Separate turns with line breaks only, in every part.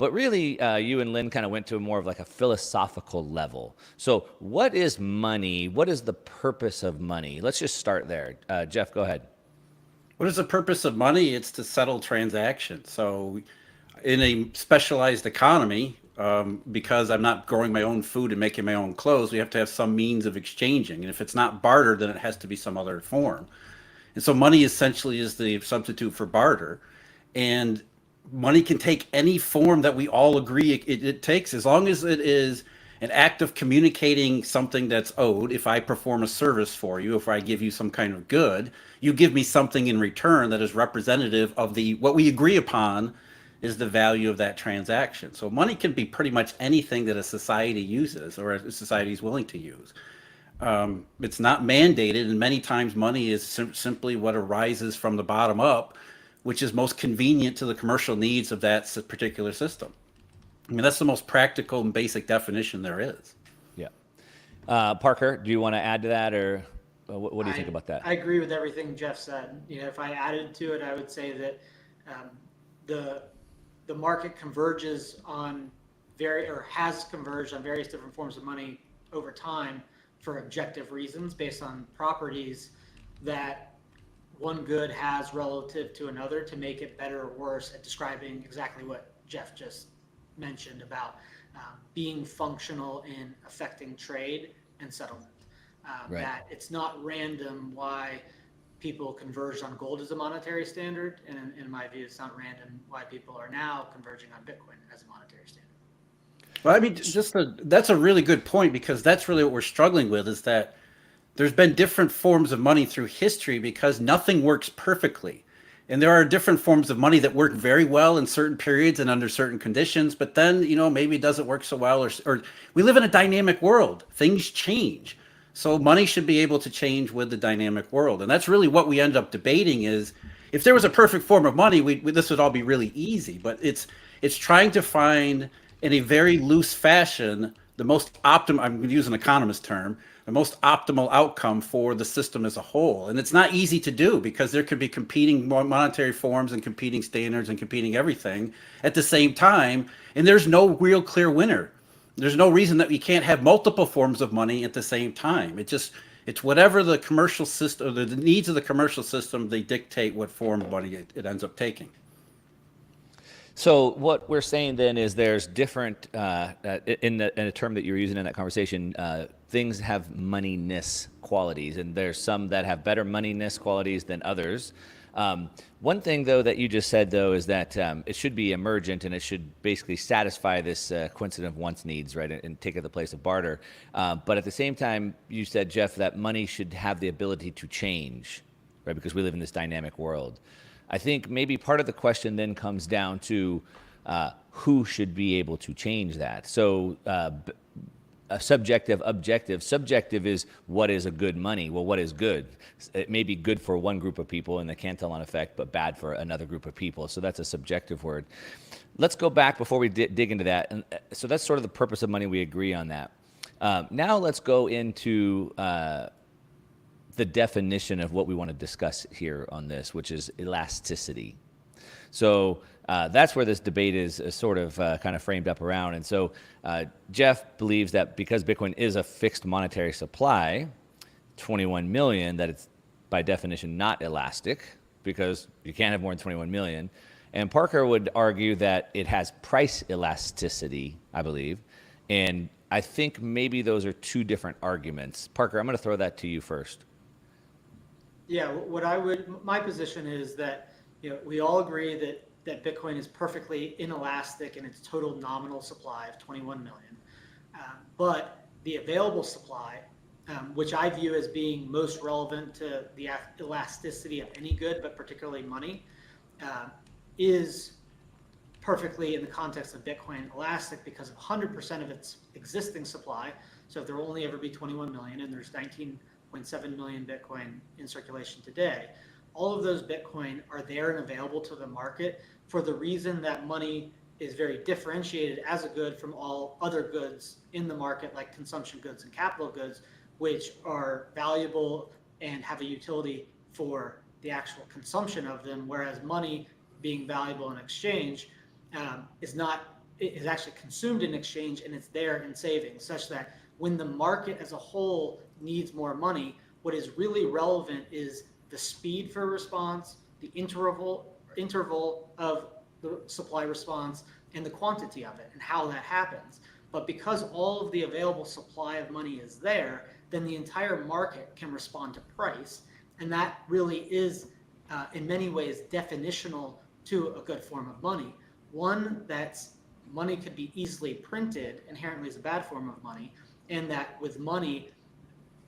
But really, you and Lynn kind of went to more of like a philosophical level. So, what is money? What is the purpose of money? Let's just start there. Jeff, go ahead.
What is the purpose of money? It's to settle transactions. So, in a specialized economy, because I'm not growing my own food and making my own clothes, we have to have some means of exchanging. And if it's not barter, then it has to be some other form. And so, money essentially is the substitute for barter. And money can take any form that we all agree it takes, as long as it is an act of communicating something that's owed. If I perform a service for you, if I give you some kind of good, you give me something in return that is representative of the what we agree upon is the value of that transaction. So money can be pretty much anything that a society uses or a society is willing to use. It's not mandated, and many times money is simply what arises from the bottom up, which is most convenient to the commercial needs of that particular system. I mean, that's the most practical and basic definition there is.
Yeah. Parker, do you want to add to that, or what do you think
I
about that?
I agree with everything Jeff said. If I added to it, I would say that um, the the market converges on or has converged on various different forms of money over time for objective reasons based on properties that one good has relative to another to make it better or worse at describing exactly what Jeff just mentioned about being functional in affecting trade and settlement.
Right.
That it's not random why people converged on gold as a monetary standard, and in my view, it's not random why people are now converging on Bitcoin as a monetary standard.
Well, I mean, that's a really good point, because that's really what we're struggling with, is that there's been different forms of money through history because nothing works perfectly. And there are different forms of money that work very well in certain periods and under certain conditions, but then, maybe it doesn't work so well, or we live in a dynamic world. Things change. So money should be able to change with the dynamic world. And that's really what we end up debating is, if there was a perfect form of money, this would all be really easy. But it's trying to find, in a very loose fashion, the most optimal, I'm going to use an economist term, the most optimal outcome for the system as a whole. And it's not easy to do, because there could be competing monetary forms and competing standards and competing everything at the same time. And there's no real clear winner. There's no reason that we can't have multiple forms of money at the same time. It's whatever the commercial system, or the needs of the commercial system, they dictate what form of money it ends up taking.
So what we're saying then is there's different, in a term that you were using in that conversation, things have moneyness qualities, and there's some that have better moneyness qualities than others. One thing, though, that you just said, though, is that it should be emergent, and it should basically satisfy this coincident of wants needs, right, and take the place of barter. But at the same time, you said, Jeff, that money should have the ability to change, right, because we live in this dynamic world. I think maybe part of the question then comes down to who should be able to change that. So a subjective, objective. Subjective is what is a good money? Well, what is good? It may be good for one group of people in the Cantillon effect, but bad for another group of people. So that's a subjective word. Let's go back before we dig into that. And so that's sort of the purpose of money. We agree on that. Now let's go into the definition of what we want to discuss here on this, which is elasticity. So that's where this debate is sort of kind of framed up around. And so Jeff believes that because Bitcoin is a fixed monetary supply, 21 million, that it's by definition not elastic, because you can't have more than 21 million. And Parker would argue that it has price elasticity, I believe. And I think maybe those are two different arguments. Parker, I'm going to throw that to you first.
Yeah, my position is that we all agree that Bitcoin is perfectly inelastic in its total nominal supply of 21 million, but the available supply, which I view as being most relevant to the elasticity of any good, but particularly money, is perfectly in the context of Bitcoin elastic because of 100% of its existing supply. So if there will only ever be 21 million, and there's 19.7 million Bitcoin in circulation today, all of those Bitcoin are there and available to the market for the reason that money is very differentiated as a good from all other goods in the market, like consumption goods and capital goods, which are valuable and have a utility for the actual consumption of them, whereas money, being valuable in exchange, is not is actually consumed in exchange and it's there in savings, such that when the market as a whole needs more money, what is really relevant is the speed for response, the interval of the supply response, and the quantity of it and how that happens. But because all of the available supply of money is there, then the entire market can respond to price. And that really is, in many ways, definitional to a good form of money. One that's money could be easily printed inherently is a bad form of money, and that with money,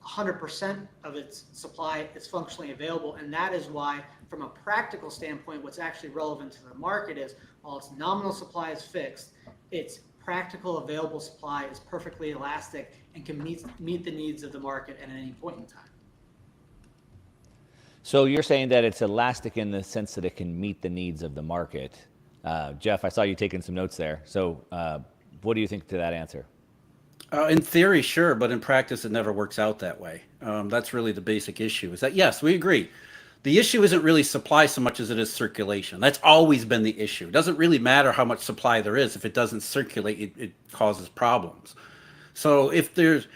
100% of its supply is functionally available. And that is why, from a practical standpoint, what's actually relevant to the market is, while its nominal supply is fixed, its practical available supply is perfectly elastic and can meet the needs of the market at any point in time.
So you're saying that it's elastic in the sense that it can meet the needs of the market. Jeff, I saw you taking some notes there. So what do you think to that answer?
In theory, sure, but in practice, it never works out that way. That's really the basic issue, is that, yes, we agree. The issue isn't really supply so much as it is circulation. That's always been the issue. It doesn't really matter how much supply there is. If it doesn't circulate, it causes problems. So if there's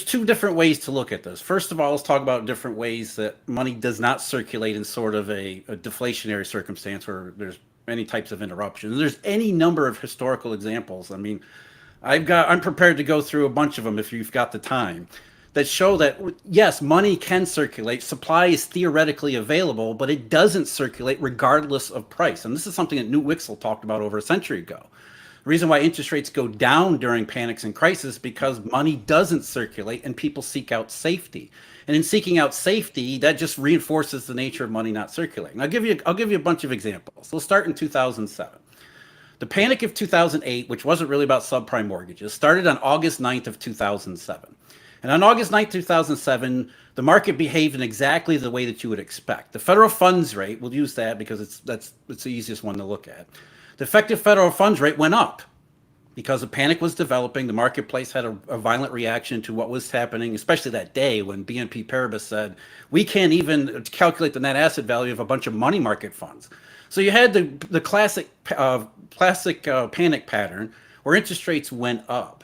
two different ways to look at this. First of all, let's talk about different ways that money does not circulate in sort of a deflationary circumstance where there's many types of interruptions. There's any number of historical examples. I mean, I'm prepared to go through a bunch of them if you've got the time, that show that, yes, money can circulate. Supply is theoretically available, but it doesn't circulate regardless of price. And this is something that Newt Wixell talked about over a century ago. The reason why interest rates go down during panics and crises because money doesn't circulate and people seek out safety. And in seeking out safety, that just reinforces the nature of money not circulating. I'll give you a bunch of examples. We'll start in 2007. The panic of 2008, which wasn't really about subprime mortgages, started on August 9th of 2007. And on August 9th, 2007, the market behaved in exactly the way that you would expect. The federal funds rate, we'll use that because it's the easiest one to look at. The effective federal funds rate went up because a panic was developing. The marketplace had a violent reaction to what was happening, especially that day when BNP Paribas said, we can't even calculate the net asset value of a bunch of money market funds. So you had the classic panic pattern where interest rates went up.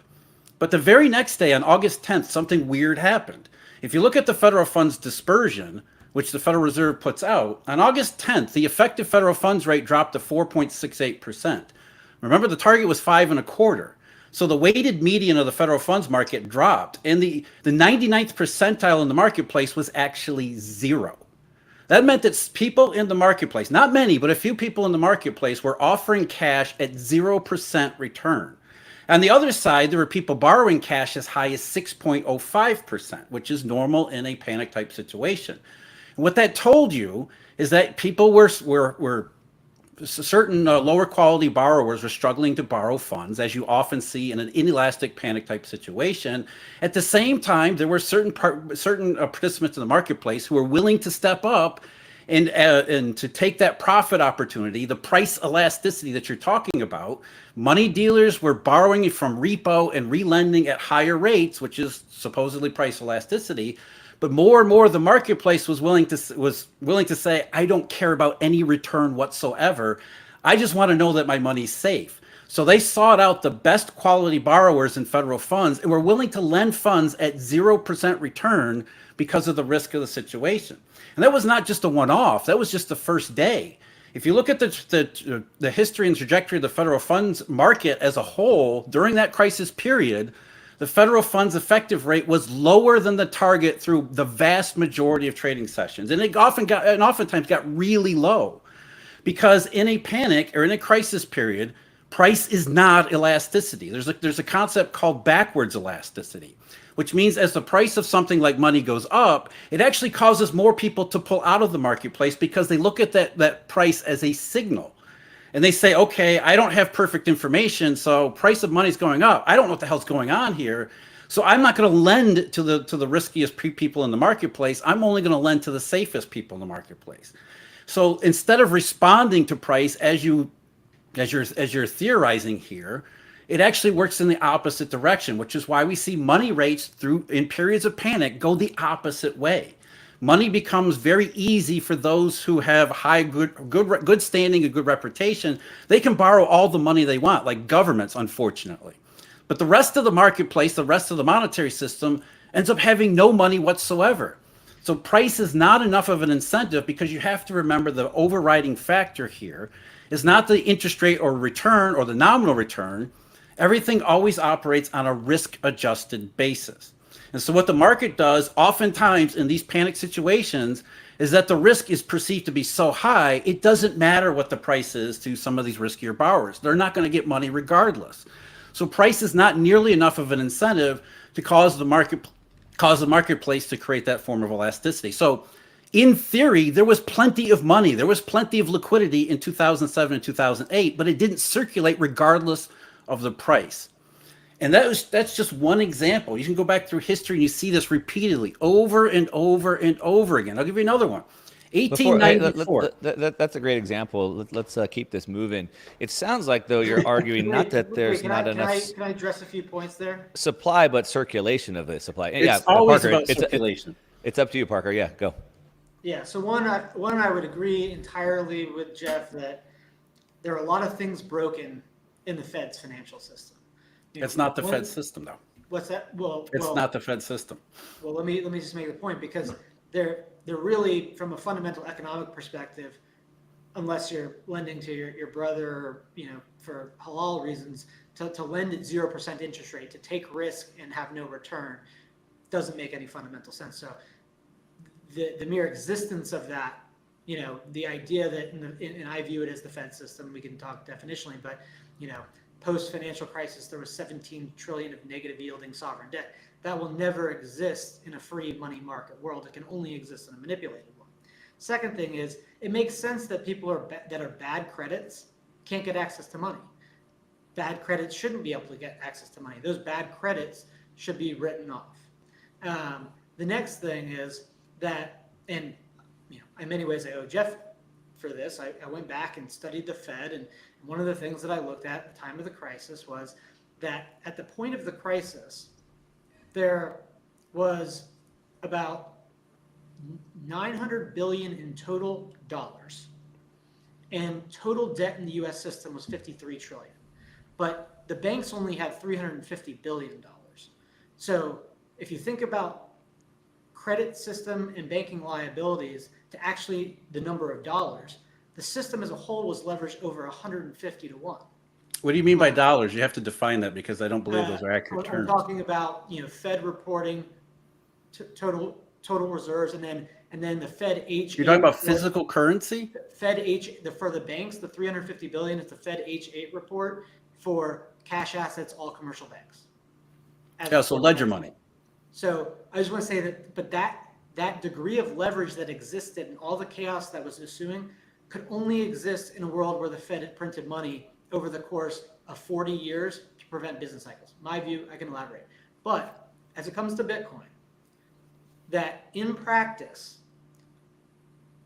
But the very next day, on August 10th, something weird happened. If you look at the federal funds dispersion, which the Federal Reserve puts out, on August 10th, the effective federal funds rate dropped to 4.68%. Remember, the target was 5.25%. So the weighted median of the federal funds market dropped, and the 99th percentile in the marketplace was actually 0. That meant that people in the marketplace, not many, but a few people in the marketplace, were offering cash at 0% return. On the other side, there were people borrowing cash as high as 6.05%, which is normal in a panic type situation. And what that told you is that people were certain lower quality borrowers were struggling to borrow funds, as you often see in an inelastic panic type situation. At the same time, there were certain participants in the marketplace who were willing to step up and to take that profit opportunity, the price elasticity that you're talking about. Money dealers were borrowing from repo and relending at higher rates, which is supposedly price elasticity. But more and more, the marketplace was willing to say, I don't care about any return whatsoever. I just want to know that my money's safe. So they sought out the best quality borrowers in federal funds and were willing to lend funds at 0% return because of the risk of the situation. And that was not just a one-off. That was just the first day. If you look at the history and trajectory of the federal funds market as a whole during that crisis period, the federal funds effective rate was lower than the target through the vast majority of trading sessions. And it oftentimes got really low because in a panic or in a crisis period, price is not elasticity. There's a concept called backwards elasticity, which means as the price of something like money goes up, it actually causes more people to pull out of the marketplace because they look at that price as a signal. And they say, okay, I don't have perfect information, so price of money is going up. I don't know what the hell's going on here. So I'm not going to lend to the riskiest people in the marketplace. I'm only going to lend to the safest people in the marketplace. So instead of responding to price as you're theorizing here, it actually works in the opposite direction, which is why we see money rates in periods of panic go the opposite way. money becomes very easy for those who have good standing, a good reputation. They can borrow all the money they want, like governments, unfortunately. But the rest of the marketplace, the rest of the monetary system ends up having no money whatsoever. So price is not enough of an incentive, because you have to remember the overriding factor here is not the interest rate or return or the nominal return. Everything always operates on a risk-adjusted basis. And so what the market does oftentimes in these panic situations is that the risk is perceived to be so high, it doesn't matter what the price is to some of these riskier borrowers. They're not going to get money regardless. So price is not nearly enough of an incentive to cause the marketplace to create that form of elasticity. So in theory, there was plenty of money, there was plenty of liquidity in 2007 and 2008, but it didn't circulate regardless of the price. And that's just one example. You can go back through history and you see this repeatedly over and over and over again. I'll give you another one. 1894.
That's a great example. Let's keep this moving. It sounds like, though, you're arguing not that there's not enough
Can I address a few points there?
supply, but circulation of the supply.
It's always
Parker,
about circulation.
It's up to you, Parker. Yeah, go.
Yeah, so one, I would agree entirely with Jeff that there are a lot of things broken in the Fed's financial system.
It's not the Fed system, though.
What's that?
It's not the Fed system.
Well, let me just make the point, because they're really, from a fundamental economic perspective, unless you're lending to your brother, for halal reasons, to lend at 0% interest rate, to take risk and have no return, doesn't make any fundamental sense. So the mere existence of that, the idea that, and I view it as the Fed system, we can talk definitionally, but, post-financial crisis, there was 17 trillion of negative yielding sovereign debt. That will never exist in a free money market world. It can only exist in a manipulated one. Second thing is, it makes sense that people that are bad credits can't get access to money. Bad credits shouldn't be able to get access to money. Those bad credits should be written off. The next thing is that, and in many ways I owe Jeff for this. I went back and studied the Fed, and one of the things that I looked at the time of the crisis was that at the point of the crisis, there was about 900 billion in total dollars, and total debt in the U.S. system was 53 trillion. But the banks only had 350 billion dollars. So if you think about credit system and banking liabilities to actually the number of dollars, the system as a whole was leveraged over 150 to 1.
What do you mean by dollars? You have to define that, because I don't believe those are accurate terms.
I'm talking about Fed reporting total reserves, and then the Fed H.
You're talking about physical currency?
Fed H for the banks, the 350 billion is the Fed H8 report for cash assets, all commercial banks.
Yeah, so ledger money.
So I just want to say that, but that degree of leverage that existed and all the chaos that was ensuing could only exist in a world where the Fed had printed money over the course of 40 years to prevent business cycles. My view, I can elaborate. But as it comes to Bitcoin, that in practice,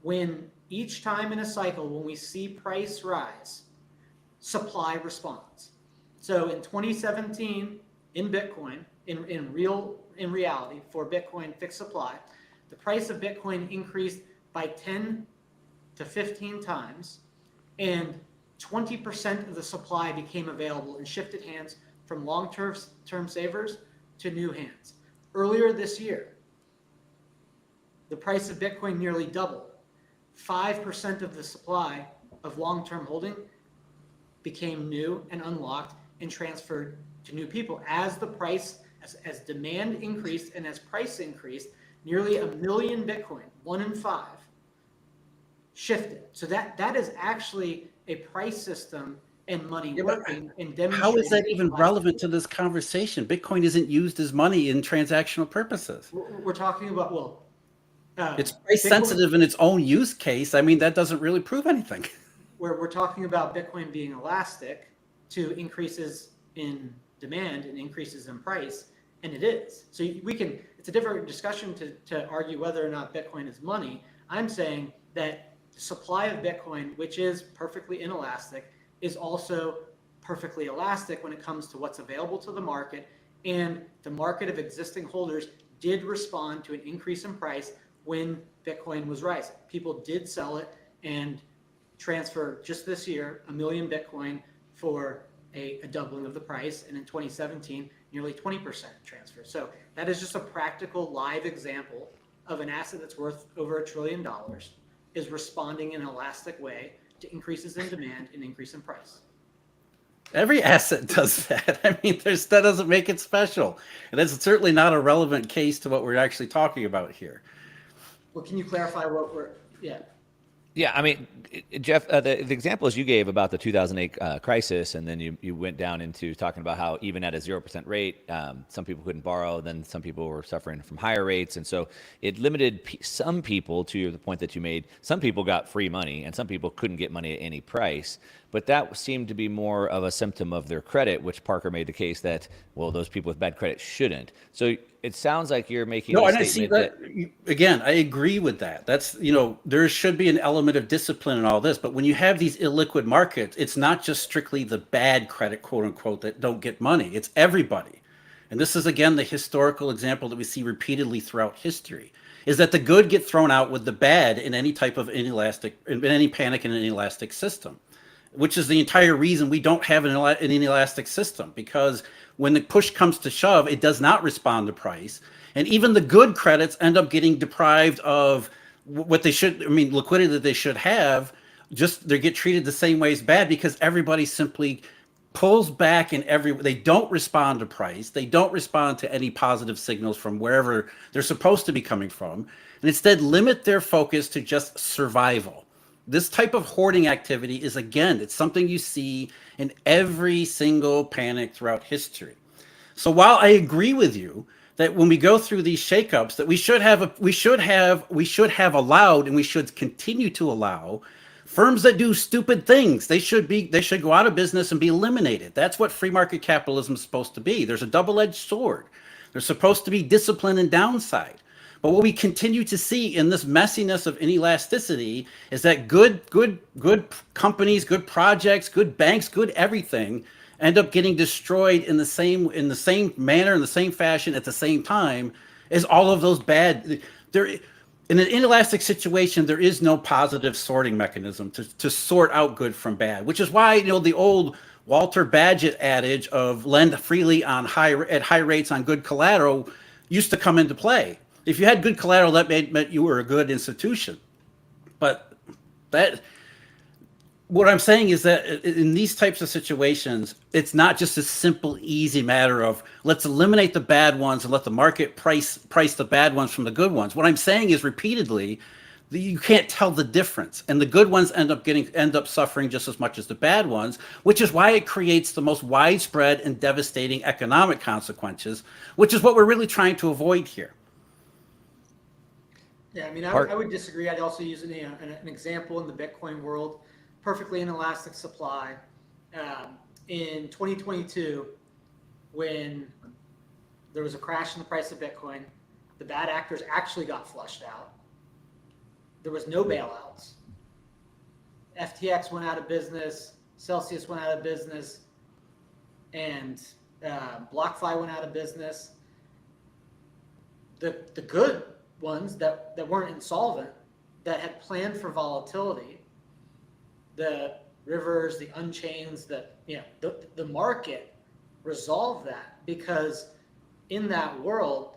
when each time in a cycle, when we see price rise, supply responds. So in 2017, in Bitcoin, in reality, for Bitcoin fixed supply, the price of Bitcoin increased by 10 to 15 times, and 20% of the supply became available and shifted hands from long-term savers to new hands. Earlier this year, the price of Bitcoin nearly doubled. 5% of the supply of long-term holding became new and unlocked and transferred to new people. As the price, as demand increased and as price increased, nearly 1 million Bitcoin, 1 in 5, shifted. So that is actually a price system and money working and demonstrating.
How is that even relevant to this conversation? Bitcoin isn't used as money in transactional purposes.
We're talking about,
it's price sensitive in its own use case. I mean, that doesn't really prove anything.
We're talking about Bitcoin being elastic to increases in demand and increases in price, and it is. So it's a different discussion to argue whether or not Bitcoin is money. I'm saying that the supply of Bitcoin, which is perfectly inelastic, is also perfectly elastic when it comes to what's available to the market, and the market of existing holders did respond to an increase in price when Bitcoin was rising. People did sell it and transfer just this year 1 million Bitcoin for a doubling of the price, and in 2017 nearly 20% transfer. So that is just a practical live example of an asset that's worth over $1 trillion is responding in an elastic way to increases in demand and increase in price.
Every asset does that. I mean, that doesn't make it special. And that's certainly not a relevant case to what we're actually talking about here.
Well, can you clarify what
Yeah, I mean, Jeff, the examples you gave about the 2008 crisis, and then you went down into talking about how even at a 0% rate, some people couldn't borrow, then some people were suffering from higher rates. And so it limited some people, to the point that you made, some people got free money and some people couldn't get money at any price. But that seemed to be more of a symptom of their credit, which Parker made the case that, well, those people with bad credit shouldn't. So it sounds like you're making
No,
a
and I
statement
see that again. I agree with that. That's, there should be an element of discipline in all this. But when you have these illiquid markets, it's not just strictly the bad credit, quote unquote, that don't get money. It's everybody. And this is, again, the historical example that we see repeatedly throughout history, is that the good get thrown out with the bad in any type of in any panic in an inelastic system, which is the entire reason we don't have an inelastic system, because when the push comes to shove, it does not respond to price. And even the good credits end up getting deprived of what they should, liquidity that they should have. Just they get treated the same way as bad, because everybody simply pulls back they don't respond to price. They don't respond to any positive signals from wherever they're supposed to be coming from, and instead limit their focus to just survival. This type of hoarding activity is, again, it's something you see in every single panic throughout history. So while I agree with you that when we go through these shakeups, that we should have allowed, and we should continue to allow, firms that do stupid things, they should go out of business and be eliminated. That's what free market capitalism is supposed to be. There's a double-edged sword. There's supposed to be discipline and downside. But what we continue to see in this messiness of inelasticity is that good companies, good projects, good banks, good everything end up getting destroyed in the same manner, in the same fashion, at the same time as all of those bad. In an inelastic situation, there is no positive sorting mechanism to sort out good from bad, which is why the old Walter Badgett adage of lend freely at high rates on good collateral used to come into play. If you had good collateral, that meant you were a good institution. But what I'm saying is that in these types of situations, it's not just a simple, easy matter of let's eliminate the bad ones and let the market price the bad ones from the good ones. What I'm saying is repeatedly that you can't tell the difference, and the good ones end up suffering just as much as the bad ones, which is why it creates the most widespread and devastating economic consequences, which is what we're really trying to avoid here.
Yeah, I would disagree. I'd also use an example in the Bitcoin world. Perfectly inelastic supply. In 2022, when there was a crash in the price of Bitcoin, the bad actors actually got flushed out. There was no bailouts. FTX went out of business, Celsius went out of business, and BlockFi went out of business. The good ones that weren't insolvent, that had planned for volatility, the Rivers, the Unchains, the market resolved that, because in that world,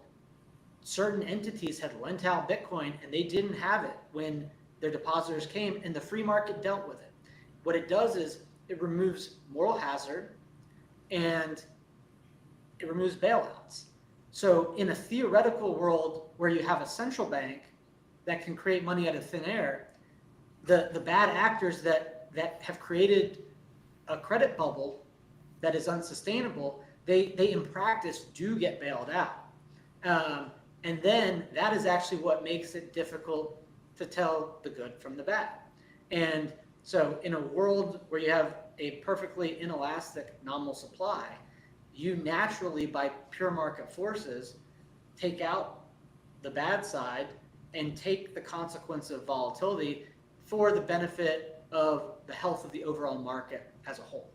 certain entities had lent out Bitcoin and they didn't have it when their depositors came, and the free market dealt with it. What it does is it removes moral hazard and it removes bailouts. So in a theoretical world where you have a central bank that can create money out of thin air, the bad actors that have created a credit bubble that is unsustainable, they in practice do get bailed out. And then that is actually what makes it difficult to tell the good from the bad. And so in a world where you have a perfectly inelastic nominal supply, you naturally, by pure market forces, take out the bad side and take the consequence of volatility for the benefit of the health of the overall market as a whole.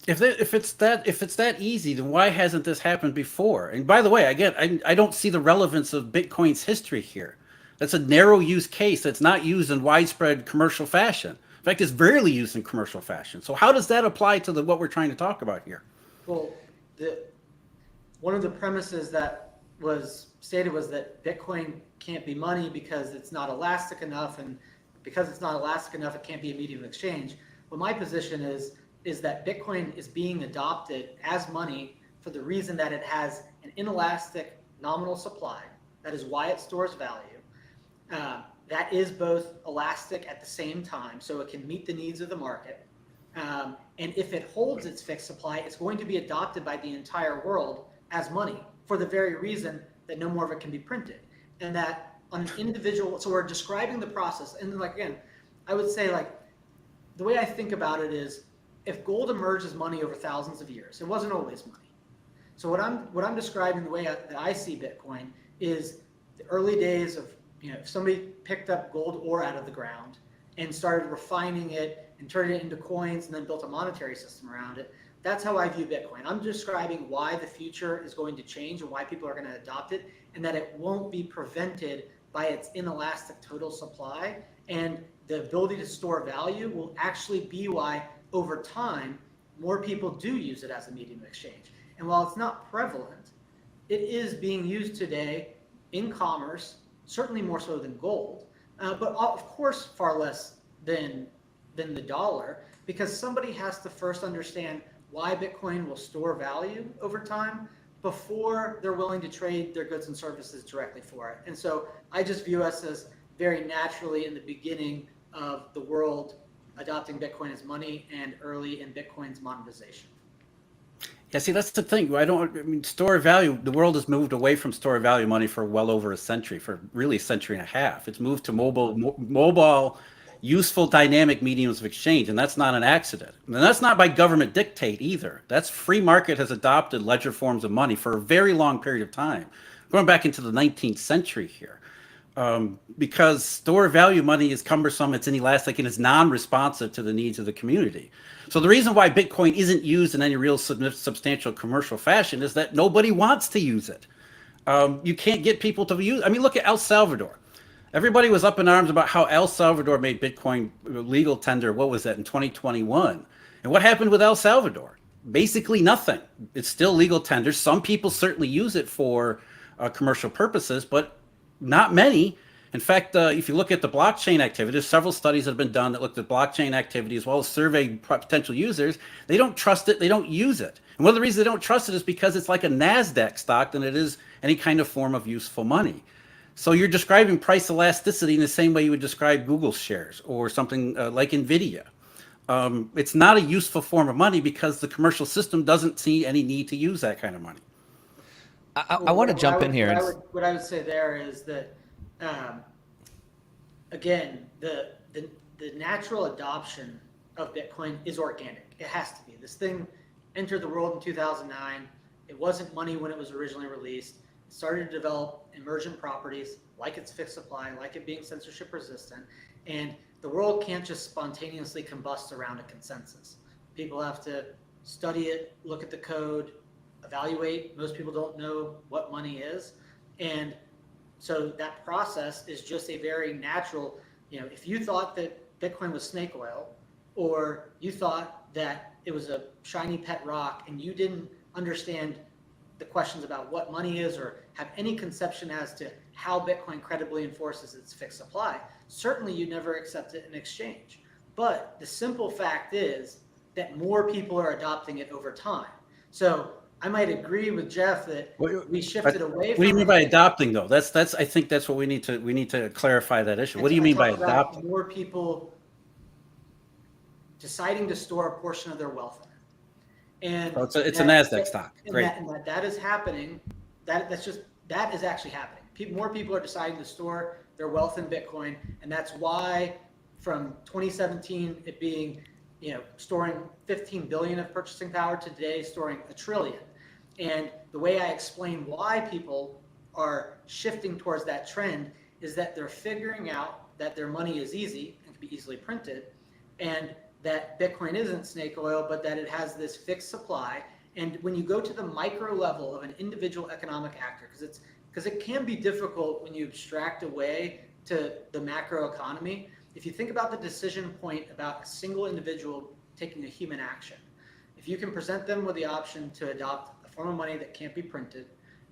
If it's that easy, then why hasn't this happened before? And by the way, again, I don't see the relevance of Bitcoin's history here. That's a narrow use case that's not used in widespread commercial fashion. In fact, it's rarely used in commercial fashion. So how does that apply to what we're trying to talk about here?
Well, one of the premises that was stated was that Bitcoin can't be money because it's not elastic enough, and because it's not elastic enough, it can't be a medium of exchange. But my position is that Bitcoin is being adopted as money for the reason that it has an inelastic nominal supply. That is why it stores value. That is both elastic at the same time, so it can meet the needs of the market. And if it holds its fixed supply, it's going to be adopted by the entire world as money for the very reason that no more of it can be printed. And that on an individual, so we're describing the process. And then, like, again, I would say, like, the way I think about it is, if gold emerged as money over thousands of years, it wasn't always money. So what I'm describing, the way that I see Bitcoin, is the early days of, if somebody picked up gold ore out of the ground and started refining it and turned it into coins and then built a monetary system around it. That's how I view Bitcoin. I'm describing why the future is going to change and why people are going to adopt it, and that it won't be prevented by its inelastic total supply. And the ability to store value will actually be why, over time, more people do use it as a medium of exchange. And while it's not prevalent, it is being used today in commerce, certainly more so than gold, but of course far less than the dollar, because somebody has to first understand why Bitcoin will store value over time before they're willing to trade their goods and services directly for it. And so I just view us as very naturally in the beginning of the world adopting Bitcoin as money and early in Bitcoin's monetization.
Yeah, see, that's the thing. Store value, the world has moved away from store value money for well over a century, for really a century and a half. It's moved to mobile, useful, dynamic mediums of exchange, and that's not an accident. And that's not by government dictate either. That's free market has adopted ledger forms of money for a very long period of time, going back into the 19th century here. Because store value money is cumbersome, it's inelastic, and it's non-responsive to the needs of the community. So the reason why Bitcoin isn't used in any real substantial commercial fashion is that nobody wants to use it. You can't get people to use. I mean, look at El Salvador. Everybody was up in arms about how El Salvador made Bitcoin legal tender. What was that, in 2021? And what happened with El Salvador? Basically nothing. It's still legal tender. Some people certainly use it for commercial purposes, but not many. In fact, if you look at the blockchain activity, there's several studies that have been done that looked at blockchain activity as well as surveyed potential users. They don't trust it. They don't use it. And one of the reasons they don't trust it is because it's like a NASDAQ stock than it is any kind of form of useful money. So you're describing price elasticity in the same way you would describe Google shares or something like NVIDIA. It's not a useful form of money because the commercial system doesn't see any need to use that kind of money.
I want to jump in here.
What I would say there is that, again, the natural adoption of Bitcoin is organic. It has to be. This thing entered the world in 2009. It wasn't money when it was originally released. It started to develop emergent properties, like its fixed supply, like it being censorship resistant. And the world can't just spontaneously combust around a consensus. People have to study it, look at the code, evaluate. Most people don't know what money is. And so that process is just a very natural, if you thought that Bitcoin was snake oil, or you thought that it was a shiny pet rock and you didn't understand the questions about what money is or have any conception as to how Bitcoin credibly enforces its fixed supply, certainly you never accept it in exchange. But the simple fact is that more people are adopting it over time. So I might agree with Jeff that we shifted away from.
What do you mean by adopting, though? That's I think that's what we need to clarify that issue. What do you mean by adopting?
More people deciding to store a portion of their wealth in it. And
it's a NASDAQ stock. Great.
That is happening. That is actually happening. More people are deciding to store their wealth in Bitcoin, and that's why from 2017 it being storing 15 billion of purchasing power to today storing $1 trillion. And the way I explain why people are shifting towards that trend is that they're figuring out that their money is easy and can be easily printed, and that Bitcoin isn't snake oil, but that it has this fixed supply. And when you go to the micro level of an individual economic actor, because it can be difficult when you abstract away to the macro economy, if you think about the decision point about a single individual taking a human action, if you can present them with the option to adopt a form of money that can't be printed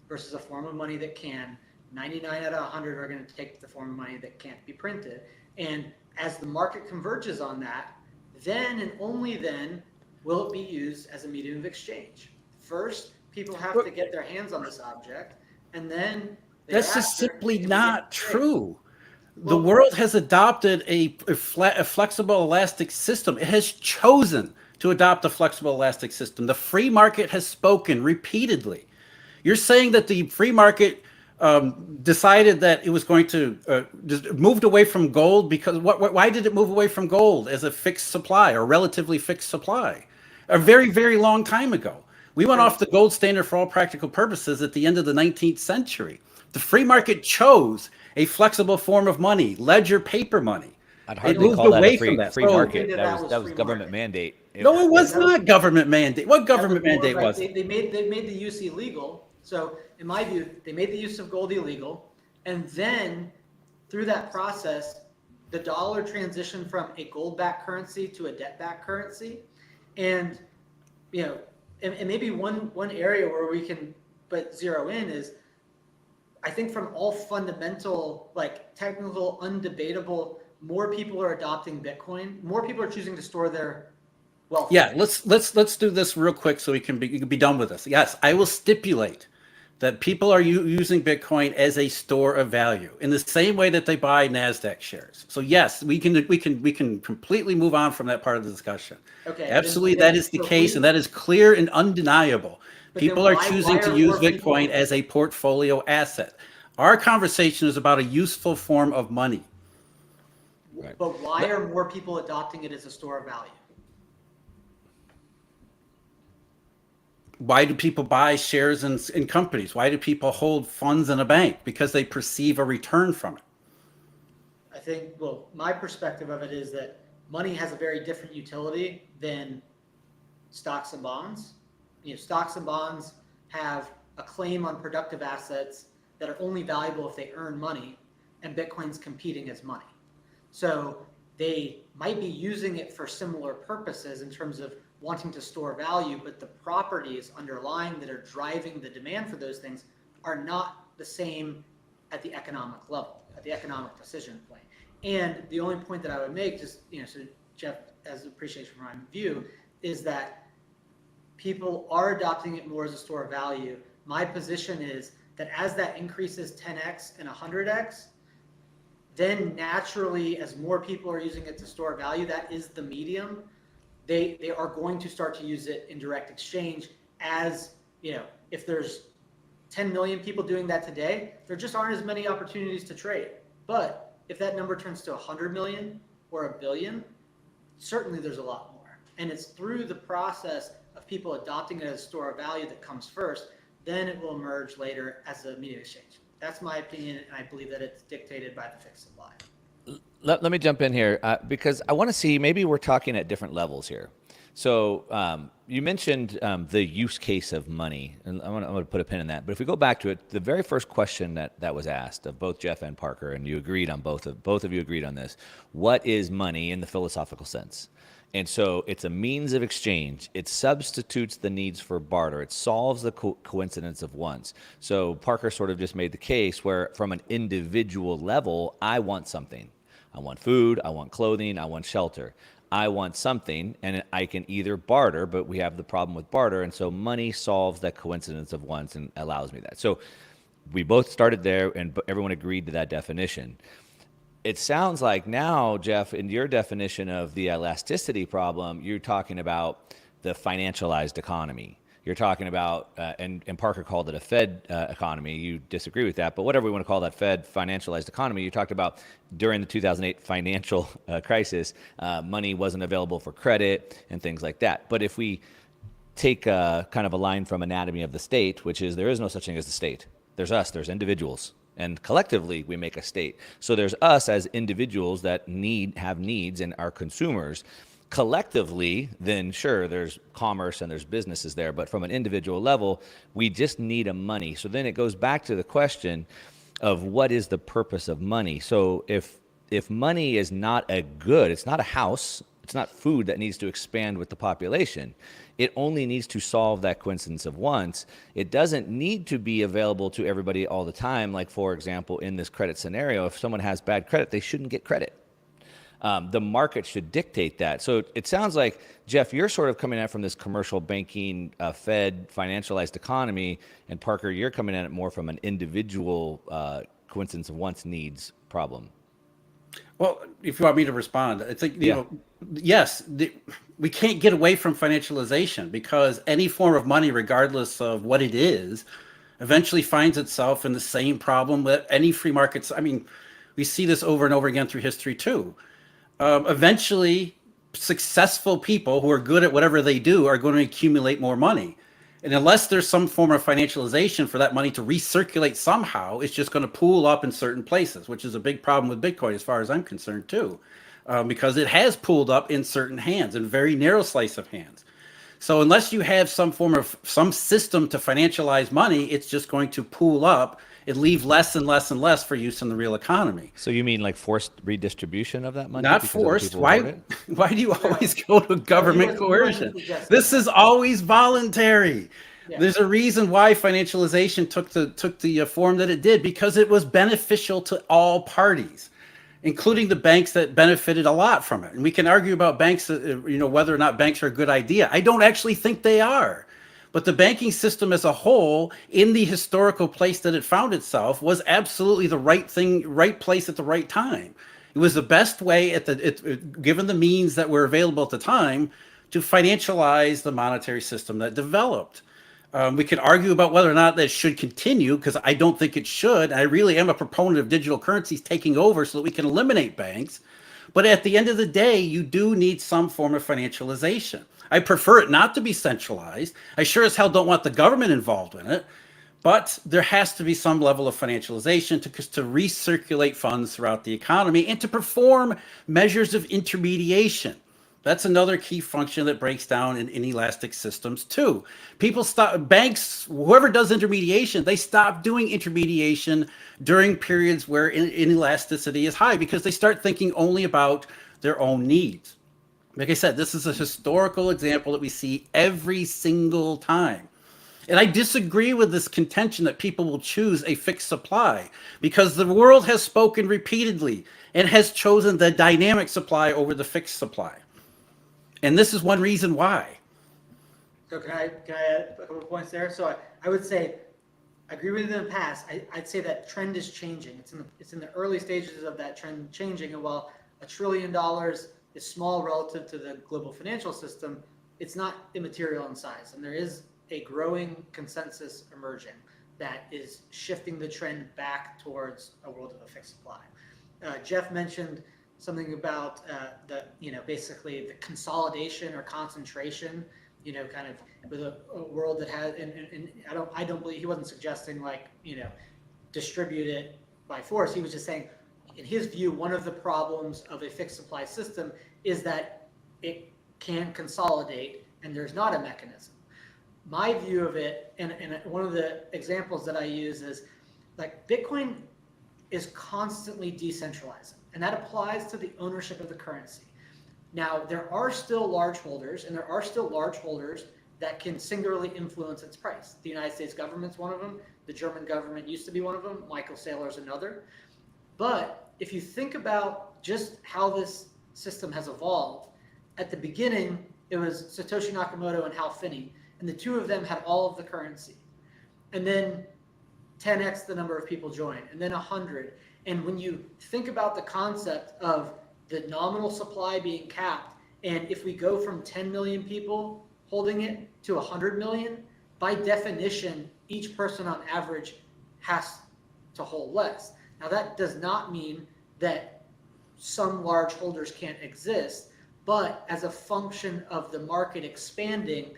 versus a form of money that can, 99 out of 100 are going to take the form of money that can't be printed. And as the market converges on that, then and only then will it be used as a medium of exchange. First, people have to get their hands on this object, and then
that's just simply
it will
not
get traded.
true. The
Well,
world has adopted a flexible elastic system. It has chosen to adopt a flexible elastic system. The free market has spoken repeatedly. You're saying that the free market decided that it was going to just moved away from gold because why did it move away from gold as a fixed supply or relatively fixed supply? A very, very long time ago. We went off the gold standard for all practical purposes at the end of the 19th century. The free market chose a flexible form of money, ledger paper money.
I'd
It
hardly
moved
call that
away
a free
from that.
free
So-
market.
that
That was
free
government
market.
mandate.
No, it was not government mandate. What government mandate was it?
They made the use illegal. So in my view, they made the use of gold illegal, and then through that process, the dollar transitioned from a gold-backed currency to a debt-backed currency, and and maybe one area where we can zero in is, I think from all fundamental, like technical, undebatable, more people are adopting Bitcoin. More people are choosing to store their wealth.
Yeah, let's do this real quick so we can be done with this. Yes, I will stipulate that people are using Bitcoin as a store of value in the same way that they buy NASDAQ shares. So yes, we can completely move on from that part of the discussion.
Okay.
Absolutely, that is the case, and that is clear and undeniable. People are choosing to use Bitcoin as a portfolio asset. Our conversation is about a useful form of money.
Right.
But why are more people adopting it as a store of value?
Why do people buy shares in companies? Why do people hold funds in a bank? Because they perceive a return from it.
I think, well, my perspective of it is that money has a very different utility than stocks and bonds. Stocks and bonds have a claim on productive assets that are only valuable if they earn money, and Bitcoin's competing as money. So they might be using it for similar purposes in terms of wanting to store value, but the properties underlying that are driving the demand for those things are not the same at the economic level, at the economic decision point. And the only point that I would make, just so Jeff has appreciation for my view, is that people are adopting it more as a store of value. My position is that as that increases 10x and 100x, then naturally, as more people are using it to store value, that is the medium. They are going to start to use it in direct exchange. As if there's 10 million people doing that today, there just aren't as many opportunities to trade. But if that number turns to 100 million or a billion, certainly there's a lot more. And it's through the process of people adopting it as a store of value that comes first, then it will emerge later as a medium exchange. That's my opinion, and I believe that it's dictated by the fixed supply.
Let me jump in here because I want to see, maybe we're talking at different levels here. So you mentioned the use case of money, and I'm going to put a pin in that. But if we go back to it, the very first question that was asked of both Jeff and Parker, and you agreed on both of you agreed on this: what is money in the philosophical sense? And so it's a means of exchange. It substitutes the needs for barter. It solves the coincidence of wants. So Parker sort of just made the case where, from an individual level, I want something. I want food, I want clothing, I want shelter. I want something, and I can either barter, but we have the problem with barter, and so money solves that coincidence of wants and allows me that. So we both started there, and everyone agreed to that definition. It sounds like now, Jeff, in your definition of the elasticity problem, you're talking about the financialized economy. You're talking about, and Parker called it a Fed economy. You disagree with that, but whatever we want to call that, Fed financialized economy, you talked about during the 2008 financial crisis, money wasn't available for credit and things like that. But if we take kind of a line from Anatomy of the State, which is there is no such thing as the state. There's us, there's individuals. And collectively, we make a state. So there's us as individuals that have needs and are consumers. Collectively, then sure, there's commerce and there's businesses there. But from an individual level, we just need a money. So then it goes back to the question, of what is the purpose of money. So if money is not a good, it's not a house, it's not food that needs to expand with the population. It only needs to solve that coincidence of wants. It doesn't need to be available to everybody all the time. Like, for example, in this credit scenario, if someone has bad credit, they shouldn't get credit. The market should dictate that. So it sounds like, Jeff, you're sort of coming at it from this commercial banking, Fed, financialized economy, and Parker, you're coming at it more from an individual coincidence of wants, needs problem.
Well, if you want me to respond, I think, you know, yes, we can't get away from financialization, because any form of money, regardless of what it is, eventually finds itself in the same problem that any free markets. I mean, we see this over and over again through history too. Eventually, successful people who are good at whatever they do are going to accumulate more money. And unless there's some form of financialization for that money to recirculate somehow, it's just going to pool up in certain places, which is a big problem with Bitcoin as far as I'm concerned too, because it has pooled up in certain hands, in very narrow slice of hands. So unless you have some form of some system to financialize money, it's just going to pool up and leave less and less and less for use in the real economy.
So you mean like forced redistribution of that money?
Not forced. Why do you always go to government coercion? This is always voluntary. Yeah. There's a reason why financialization took the form that it did, because it was beneficial to all parties, including the banks that benefited a lot from it. And we can argue about banks, you know, whether or not banks are a good idea. I don't actually think they are. But the banking system as a whole, in the historical place that it found itself, was absolutely the right thing, right place at the right time. It was the best way, given the means that were available at the time, to financialize the monetary system that developed. We can argue about whether or not that should continue, because I don't think it should. I really am a proponent of digital currencies taking over so that we can eliminate banks. But at the end of the day, you do need some form of financialization. I prefer it not to be centralized. I sure as hell don't want the government involved in it. But there has to be some level of financialization to recirculate funds throughout the economy and to perform measures of intermediation. That's another key function that breaks down in inelastic systems too. People stop, banks, whoever does intermediation, they stop doing intermediation during periods where inelasticity is high, because they start thinking only about their own needs. Like I said, this is a historical example that we see every single time. And I disagree with this contention that people will choose a fixed supply, because the world has spoken repeatedly and has chosen the dynamic supply over the fixed supply. And this is one reason why.
So can I add a couple of points there? So I would say, I agree with you in the past. I'd say that trend is changing. It's in the early stages of that trend changing. And while $1 trillion is small relative to the global financial system, it's not immaterial in size. And there is a growing consensus emerging that is shifting the trend back towards a world of a fixed supply. Jeff mentioned something about basically the consolidation or concentration, kind of with a world that has, and I don't believe he wasn't suggesting distribute it by force. He was just saying, in his view, one of the problems of a fixed supply system is that it can consolidate and there's not a mechanism. My view of it, and one of the examples that I use is like Bitcoin is constantly decentralizing, and that applies to the ownership of the currency. Now, there are still large holders, and there are still large holders that can singularly influence its price. The United States government's one of them. The German government used to be one of them. Michael Saylor's another. But if you think about just how this system has evolved, at the beginning, it was Satoshi Nakamoto and Hal Finney, and the two of them had all of the currency. And then 10x the number of people joined, and then 100. And when you think about the concept of the nominal supply being capped, and if we go from 10 million people holding it to 100 million, by definition, each person on average has to hold less. Now, that does not mean that some large holders can't exist, but as a function of the market expanding,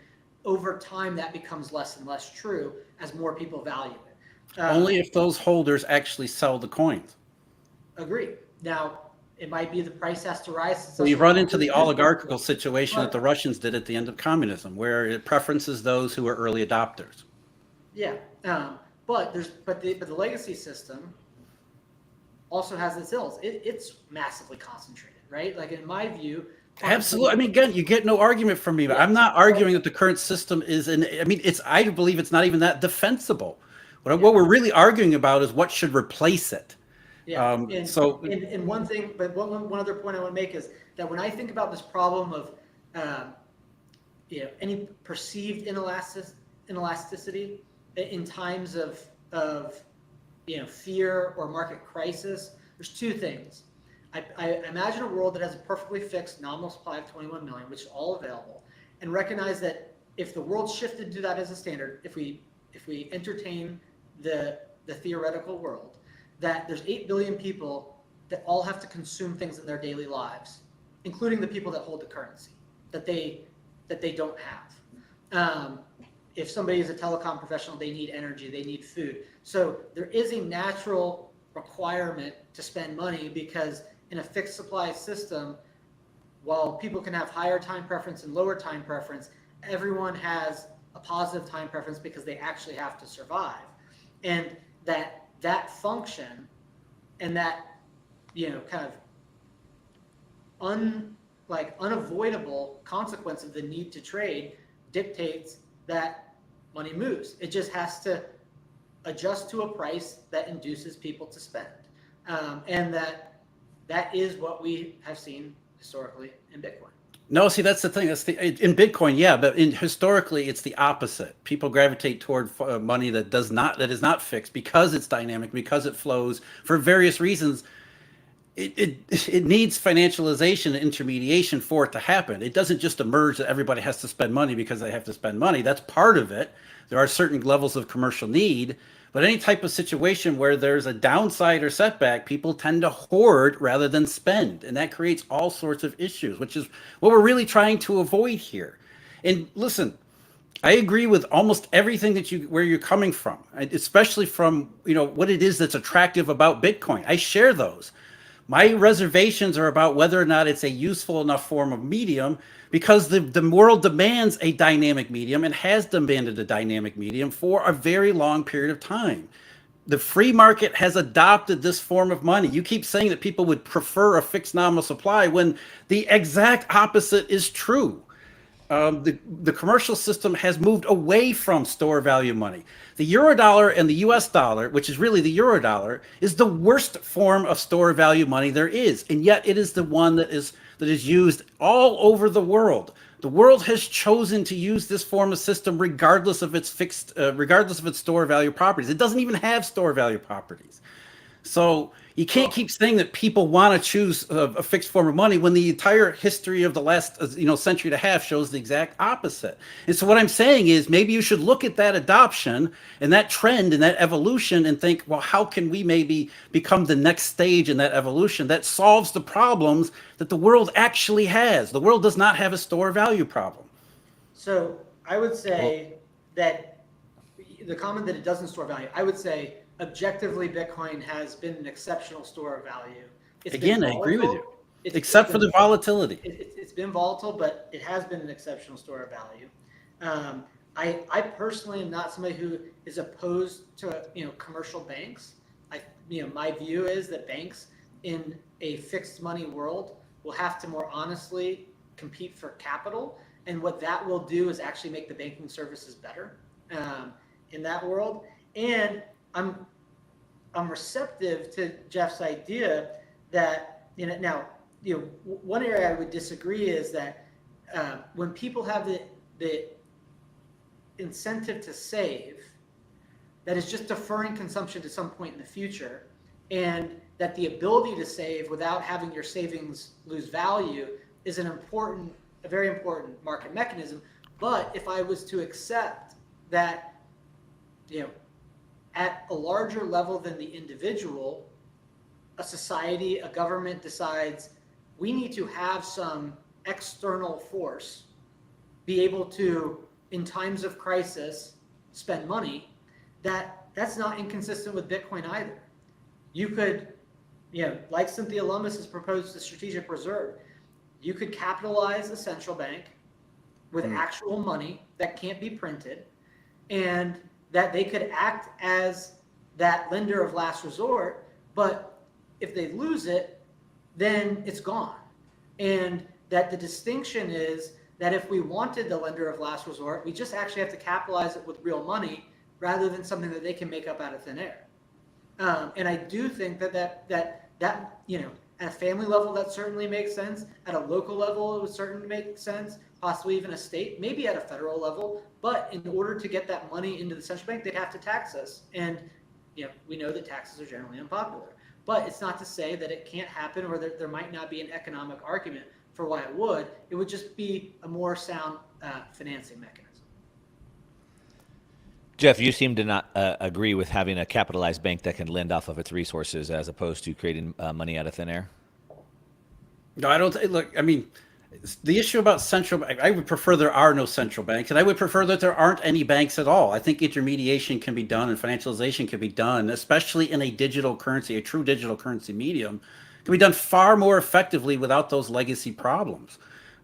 over time that becomes less and less true as more people value it.
Only if those holders actually sell the coins.
Agree. Now, it might be the price has to rise.
So you run into the oligarchical situation that the Russians did at the end of communism, where it preferences those who are early adopters.
Yeah, but the legacy system also has its ills. It's massively concentrated, right? Like in my view,
Absolutely. I mean, again, you get no argument from me, but I'm not arguing that the current system is, I mean, I believe it's not even that defensible. What we're really arguing about is what should replace it.
Yeah,
So
and one thing, but one other point I want to make is that when I think about this problem of, any perceived inelasticity in times of fear or market crisis, there's two things. I imagine a world that has a perfectly fixed nominal supply of 21 million, which is all available, and recognize that if the world shifted to that as a standard, if we entertain the theoretical world, that there's 8 billion people that all have to consume things in their daily lives, including the people that hold the currency that they don't have. If somebody is a telecom professional, they need energy, they need food. So there is a natural requirement to spend money because in a fixed supply system, while people can have higher time preference and lower time preference, everyone has a positive time preference because they actually have to survive. And that function and that, kind of unavoidable consequence of the need to trade dictates that money moves. It just has to adjust to a price that induces people to spend. And that is what we have seen historically in Bitcoin.
no, see, that's the thing. In Bitcoin, yeah, but historically, it's the opposite. People gravitate toward money that is not fixed because it's dynamic, because it flows for various reasons. It needs financialization and intermediation for it to happen. It doesn't just emerge that everybody has to spend money because they have to spend money. That's part of it. There are certain levels of commercial need, but any type of situation where there's a downside or setback, people tend to hoard rather than spend, and that creates all sorts of issues, which is what we're really trying to avoid here. And listen, I agree with almost everything where you're coming from, especially from what it is that's attractive about Bitcoin. I share those. My reservations are about whether or not it's a useful enough form of medium, because the world demands a dynamic medium and has demanded a dynamic medium for a very long period of time. The free market has adopted this form of money. You keep saying that people would prefer a fixed nominal supply when the exact opposite is true. The commercial system has moved away from store value money. The Eurodollar and the US dollar, which is really the Eurodollar, is the worst form of store value money there is. And yet it is the one that is used all over the world. The world has chosen to use this form of system regardless of its store value properties. It doesn't even have store value properties. So you can't keep saying that people want to choose a fixed form of money when the entire history of the last century and a half shows the exact opposite. And so what I'm saying is maybe you should look at that adoption and that trend and that evolution and think, well, how can we maybe become the next stage in that evolution that solves the problems that the world actually has? The world does not have a store value problem.
So I would say that the comment that it doesn't store value, I would say objectively, Bitcoin has been an exceptional store of value.
Again, I agree with you, except for the volatility.
It's been volatile, but it has been an exceptional store of value. I personally am not somebody who is opposed to commercial banks. My view is that banks in a fixed money world will have to more honestly compete for capital, and what that will do is actually make the banking services better in that world. And I'm receptive to Jeff's idea that one area I would disagree is that when people have the incentive to save, that is just deferring consumption to some point in the future, and that the ability to save without having your savings lose value is a very important market mechanism. But if I was to accept that, at a larger level than the individual, a society, a government decides we need to have some external force be able to, in times of crisis, spend money, that's not inconsistent with Bitcoin either. You could, like Cynthia Lummis has proposed the strategic reserve, you could capitalize a central bank with actual money that can't be printed, and that they could act as that lender of last resort, but if they lose it, then it's gone. And that the distinction is that if we wanted the lender of last resort, we just actually have to capitalize it with real money rather than something that they can make up out of thin air. And I do think that you know, at a family level, that certainly makes sense. At a local level, it would certainly make sense. Possibly even a state, maybe at a federal level. But in order to get that money into the central bank, they'd have to tax us. And you know, we know that taxes are generally unpopular. But it's not to say that it can't happen, or that there might not be an economic argument for why it would. It would just be a more sound financing mechanism.
Jeff, you seem to not agree with having a capitalized bank that can lend off of its resources as opposed to creating money out of thin air.
No, I don't. Look, I mean, the issue about central bank, I would prefer there are no central banks, and I would prefer that there aren't any banks at all. I think intermediation can be done and financialization can be done, especially in a digital currency, a true digital currency medium, can be done far more effectively without those legacy problems.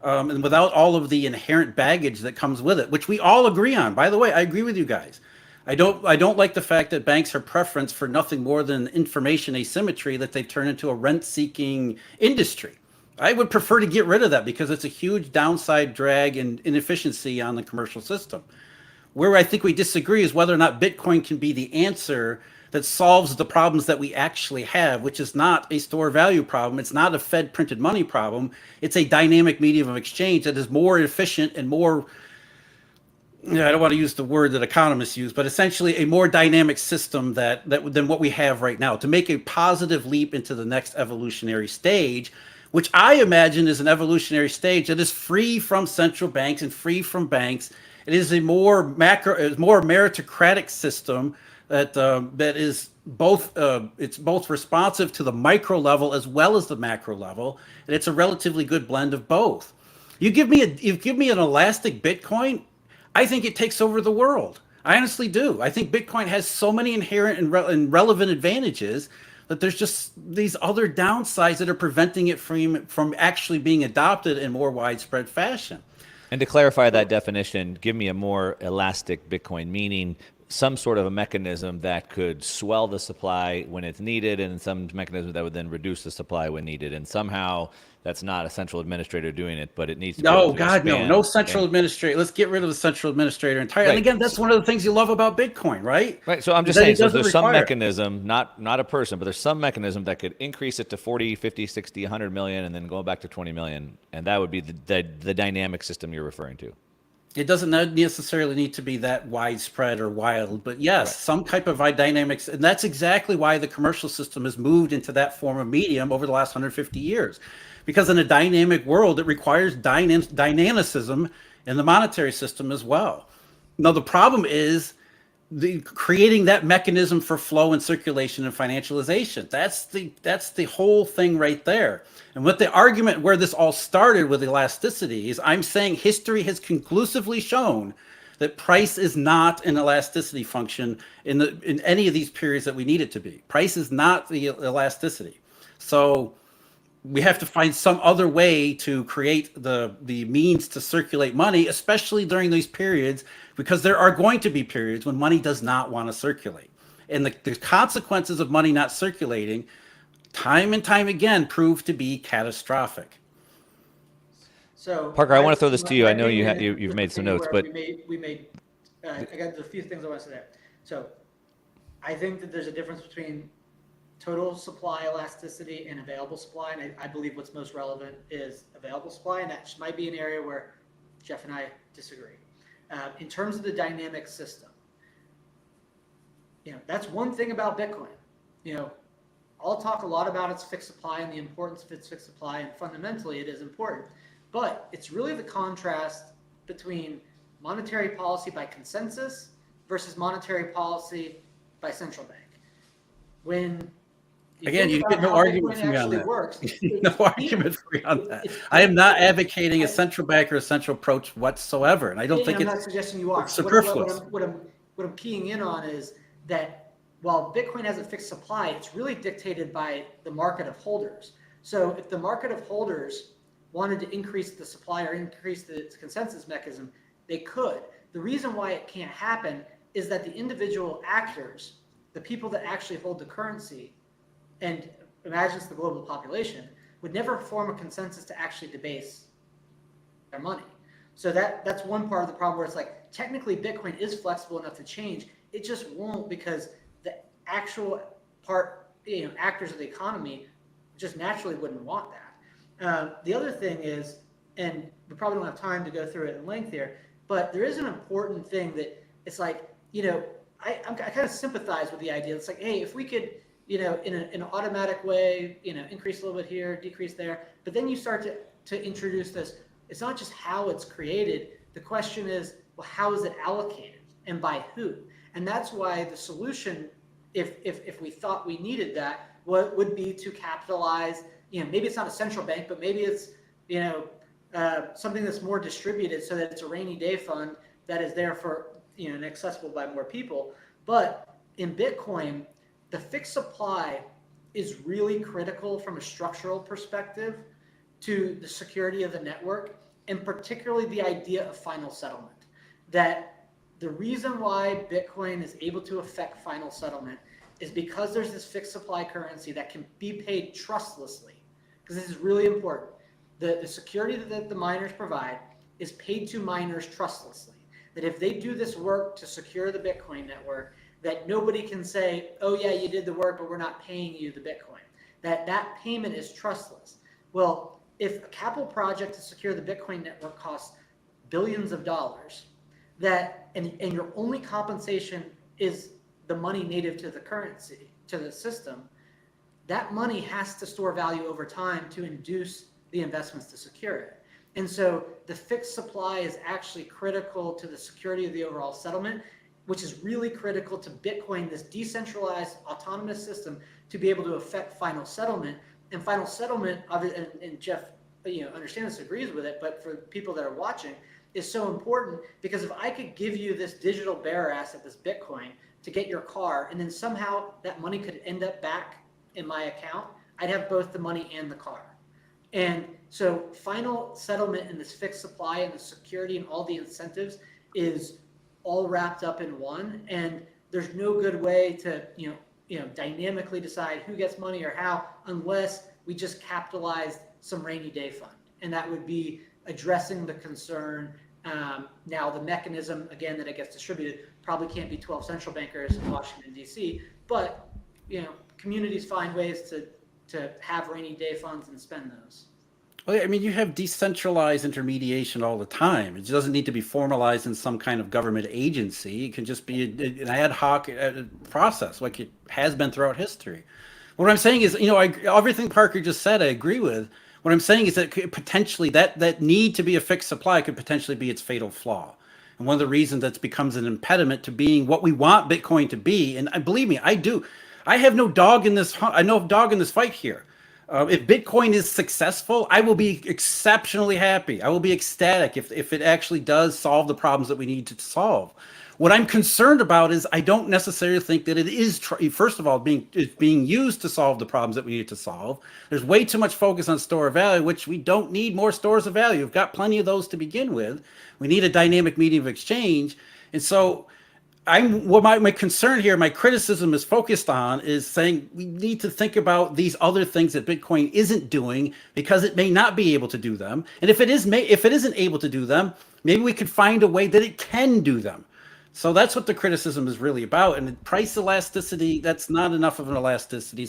And without all of the inherent baggage that comes with it, which we all agree on. By the way, I agree with you guys. I don't like the fact that banks are preference for nothing more than information asymmetry, that they've turned into a rent-seeking industry. I would prefer to get rid of that because it's a huge downside drag and inefficiency on the commercial system. Where I think we disagree is whether or not Bitcoin can be the answer that solves the problems that we actually have, which is not a store value problem. It's not a Fed printed money problem. It's a dynamic medium of exchange that is more efficient and more, I don't want to use the word that economists use, but essentially a more dynamic system than what we have right now, to make a positive leap into the next evolutionary stage, which I imagine is an evolutionary stage that is free from central banks and free from banks. It is a more meritocratic system that is both it's both responsive to the micro level as well as the macro level, and it's a relatively good blend of both. You give me an elastic Bitcoin, I think it takes over the world. I honestly do. I think Bitcoin has so many inherent and relevant advantages that there's just these other downsides that are preventing it from actually being adopted in more widespread fashion.
And to clarify that definition, give me a more elastic Bitcoin, meaning some sort of a mechanism that could swell the supply when it's needed, and some mechanism that would then reduce the supply when needed. And somehow that's not a central administrator doing it, but it needs to be able to expand.
No central administrator. Let's get rid of the central administrator entirely.
Right.
And again, that's one of the things you love about Bitcoin, right?
Right. So I'm just saying, so there's some mechanism, not a person, but there's some mechanism that could increase it to 40, 50, 60, 100 million, and then go back to 20 million. And that would be the dynamic system you're referring to.
It doesn't necessarily need to be that widespread or wild, but yes, right. Some type of dynamics. And that's exactly why the commercial system has moved into that form of medium over the last 150 years. Because in a dynamic world, it requires dynamicism in the monetary system as well. Now, the problem is creating that mechanism for flow and circulation and financialization. That's the whole thing right there. And what the argument where this all started with elasticity is, I'm saying history has conclusively shown that price is not an elasticity function in any of these periods that we need it to be. Price is not the elasticity. So we have to find some other way to create the means to circulate money, especially during these periods, because there are going to be periods when money does not want to circulate. And the consequences of money not circulating, time and time again, prove to be catastrophic.
So
Parker, I want to throw this to you. I know you've made some notes, but
we made I got a few things I want to say there. So I think that there's a difference between total supply elasticity and available supply, and I believe what's most relevant is available supply, and that might be an area where Jeff and I disagree. In terms of the dynamic system, that's one thing about Bitcoin. I'll talk a lot about its fixed supply and the importance of its fixed supply, and fundamentally it is important. But it's really the contrast between monetary policy by consensus versus monetary policy by central bank. When
again, you get no argument from me on that.
Works,
no argument from me on that. I am not advocating a central bank or a central approach whatsoever, and I don't think
I'm not suggesting you are.
It's superfluous.
What I'm keying in on is that while Bitcoin has a fixed supply, it's really dictated by the market of holders. So if the market of holders wanted to increase the supply or increase the consensus mechanism, they could. The reason why it can't happen is that the individual actors, the people that actually hold the currency, and imagines the global population, would never form a consensus to actually debase their money. So that's one part of the problem where it's like, technically Bitcoin is flexible enough to change. It just won't, because the actual actors of the economy just naturally wouldn't want that. The other thing is, and we probably don't have time to go through it in length here, but there is an important thing that it's like, I kind of sympathize with the idea. It's like, hey, if we could, in an automatic way, increase a little bit here, decrease there, but then you start to introduce this. It's not just how it's created. The question is, well, how is it allocated and by who? And that's why the solution, if we thought we needed that, what would be to capitalize, maybe it's not a central bank, but maybe it's, something that's more distributed, so that it's a rainy day fund that is there for, and accessible by more people. But in Bitcoin, the fixed supply is really critical from a structural perspective to the security of the network, and particularly the idea of final settlement. That the reason why Bitcoin is able to affect final settlement is because there's this fixed supply currency that can be paid trustlessly. Because this is really important. The security that the miners provide is paid to miners trustlessly. That if they do this work to secure the Bitcoin network, that nobody can say, oh yeah, you did the work, but we're not paying you the Bitcoin. That payment is trustless. Well, if a capital project to secure the Bitcoin network costs billions of dollars, and your only compensation is the money native to the currency, to the system, that money has to store value over time to induce the investments to secure it. And so the fixed supply is actually critical to the security of the overall settlement, which is really critical to Bitcoin, this decentralized autonomous system, to be able to affect final settlement. And final settlement, and Jeff, understands, agrees with it, but for people that are watching, is so important, because if I could give you this digital bearer asset, this Bitcoin, to get your car, and then somehow that money could end up back in my account, I'd have both the money and the car. And so final settlement and this fixed supply and the security and all the incentives is all wrapped up in one. And there's no good way to, dynamically decide who gets money or how, unless we just capitalize some rainy day fund. And that would be addressing the concern. Now the mechanism, again, that it gets distributed probably can't be 12 central bankers in Washington, D.C., but, communities find ways to have rainy day funds and spend those.
Well, I mean, you have decentralized intermediation all the time. It doesn't need to be formalized in some kind of government agency. It can just be an ad hoc process, like it has been throughout history. What I'm saying is, everything Parker just said, I agree with. What I'm saying is that potentially that need to be a fixed supply could potentially be its fatal flaw. And one of the reasons that becomes an impediment to being what we want Bitcoin to be, and believe me, I do. I have no dog in this. I know dog in this fight here. If Bitcoin is successful, I will be exceptionally happy. I will be ecstatic if it actually does solve the problems that we need to solve. What I'm concerned about is I don't necessarily think that it is, first of all, being used to solve the problems that we need to solve. There's way too much focus on store of value, which we don't need more stores of value. We've got plenty of those to begin with. We need a dynamic medium of exchange. And so my concern here, my criticism is focused on is saying we need to think about these other things that Bitcoin isn't doing, because it may not be able to do them. And if it isn't able to do them, maybe we could find a way that it can do them. So that's what the criticism is really about. And price elasticity, that's not enough of an elasticity.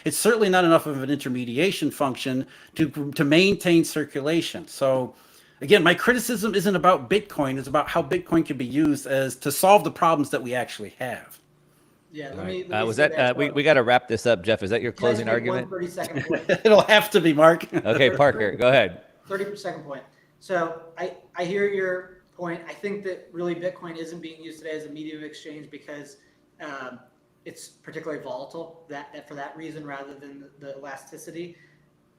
It's certainly not enough of an intermediation function to maintain circulation. So again, my criticism isn't about Bitcoin. It's about how Bitcoin can be used to solve the problems that we actually have.
Yeah,
All
let
right.
me
Was
say
that we got to wrap this up, Jeff? Is that your
Can I just
closing
make
argument?
one 30-second point?
It'll have to be, Mark.
Okay, Parker, go ahead.
30-second point. So I hear your point. I think that really Bitcoin isn't being used today as a medium of exchange because it's particularly volatile. That for that reason, rather than the elasticity.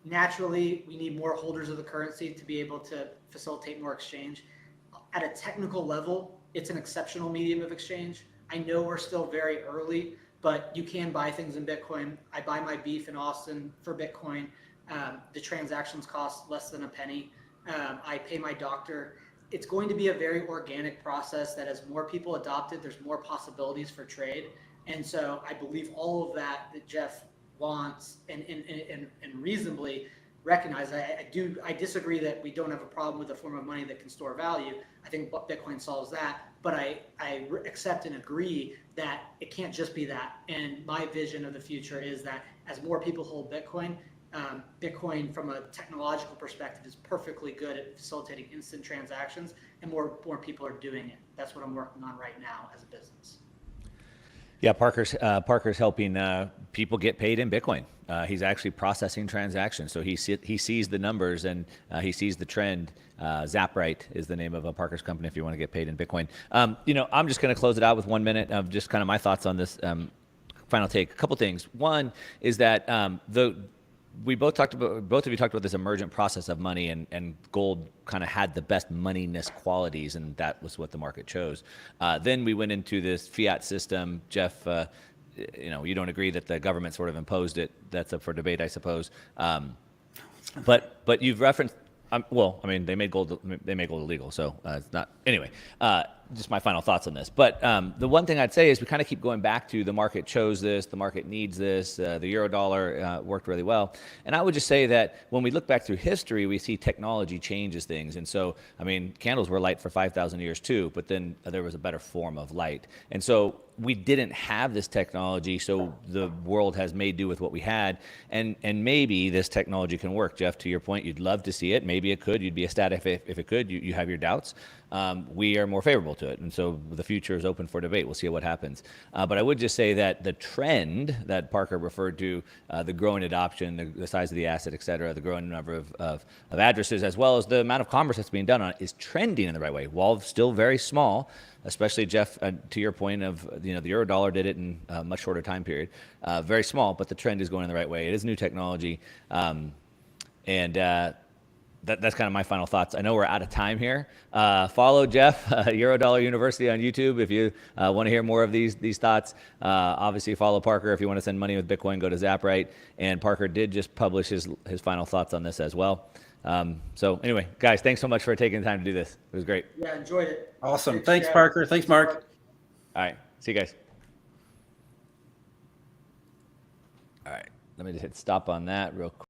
Naturally, we need more holders of the currency to be able to facilitate more exchange. At a technical level, it's an exceptional medium of exchange. I know we're still very early, but you can buy things in Bitcoin. I buy my beef in Austin for Bitcoin. The transactions cost less than a penny. I pay my doctor. It's going to be a very organic process that as more people adopt it, there's more possibilities for trade. And so I believe all of that Jeff wants and reasonably recognize. I disagree that we don't have a problem with a form of money that can store value. I think Bitcoin solves that, but I accept and agree that it can't just be that. And my vision of the future is that as more people hold Bitcoin, Bitcoin from a technological perspective is perfectly good at facilitating instant transactions, and more people are doing it. That's what I'm working on right now as a business.
Yeah, Parker's helping people get paid in Bitcoin. He's actually processing transactions, so he sees the numbers and he sees the trend. Zaprite is the name of Parker's company if you want to get paid in Bitcoin. I'm just going to close it out with 1 minute of just kind of my thoughts on this final take. A couple things. One is that both of you talked about this emergent process of money, and gold kind of had the best moneyness qualities, and that was what the market chose. Then we went into this fiat system. Jeff, you don't agree that the government sort of imposed it. That's up for debate, I suppose. But you've referenced, they made gold illegal, so it's not. Anyway, just my final thoughts on this. But the one thing I'd say is we kind of keep going back to the market chose this, the market needs this, the Eurodollar worked really well. And I would just say that when we look back through history, we see technology changes things. And so, candles were light for 5,000 years too, but then there was a better form of light. And so we didn't have this technology, so the world has made do with what we had. And maybe this technology can work. Jeff, to your point, you'd love to see it. Maybe it could. You'd be ecstatic if it could. You have your doubts. We are more favorable to it. And so the future is open for debate. We'll see what happens. But I would just say that the trend that Parker referred to, the growing adoption, the size of the asset, et cetera, the growing number of addresses, as well as the amount of commerce that's being done on it, is trending in the right way, while still very small. Especially, Jeff, to your point of, the Eurodollar did it in a much shorter time period. Very small, but the trend is going in the right way. It is new technology. That's kind of my final thoughts. I know we're out of time here. Follow Jeff, Eurodollar University on YouTube if you want to hear more of these thoughts. Obviously, follow Parker if you want to send money with Bitcoin. Go to Zaprite. And Parker did just publish his final thoughts on this as well. So anyway, guys, thanks so much for taking the time to do this. It was great.
Yeah, enjoyed it.
Awesome. Thanks, Parker. Thanks, Mark.
All right. See you guys. All right. Let me just hit stop on that real quick.